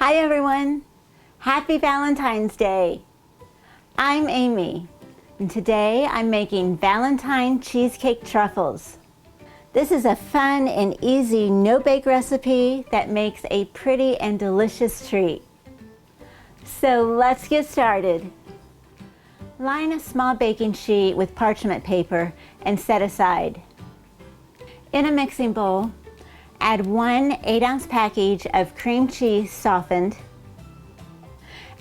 Hi everyone! Happy Valentine's Day! I'm Amy, and today I'm making Valentine Cheesecake Truffles. This is a fun and easy no-bake recipe that makes a pretty and delicious treat. So let's get started. Line a small baking sheet with parchment paper and set aside. In a mixing bowl, add 1 8-ounce package of cream cheese softened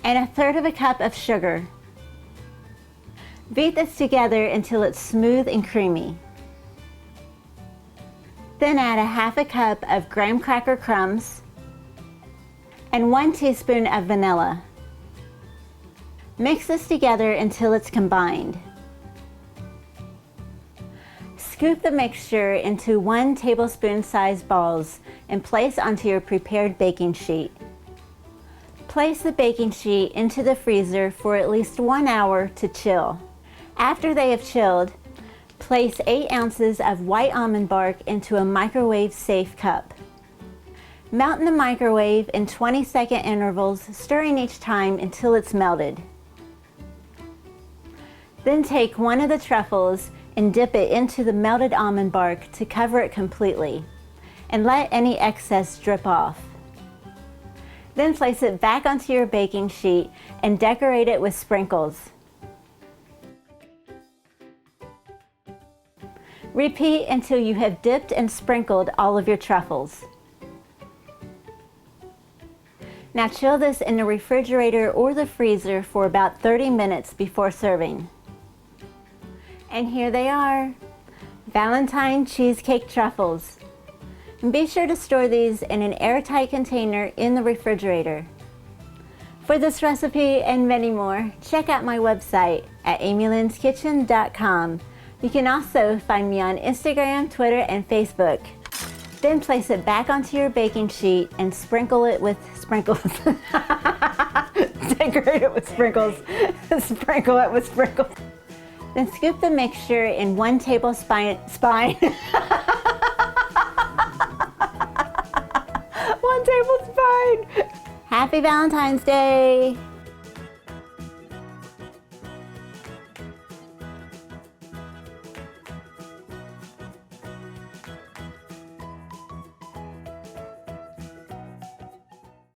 and 1/3 cup of sugar. Beat this together until it's smooth and creamy. Then add 1/2 cup of graham cracker crumbs and 1 teaspoon of vanilla. Mix this together until it's combined. Scoop the mixture into 1 tablespoon sized balls and place onto your prepared baking sheet. Place the baking sheet into the freezer for at least 1 hour to chill. After they have chilled, place 8 ounces of white almond bark into a microwave safe cup. Melt in the microwave in 20-second intervals, stirring each time until it's melted. Then take one of the truffles and dip it into the melted almond bark to cover it completely, and let any excess drip off. Then place it back onto your baking sheet and decorate it with sprinkles. Repeat until you have dipped and sprinkled all of your truffles. Now chill this in the refrigerator or the freezer for about 30 minutes before serving. And here they are, Valentine Cheesecake Truffles. And be sure to store these in an airtight container in the refrigerator. For this recipe and many more, check out my website at amylynnskitchen.com. You can also find me on Instagram, Twitter, and Facebook. Then place it back onto your baking sheet and sprinkle it with sprinkles. Decorate it with sprinkles. Sprinkle it with sprinkles. Then scoop the mixture in 1 tablespoon. 1 tablespoon. Happy Valentine's Day!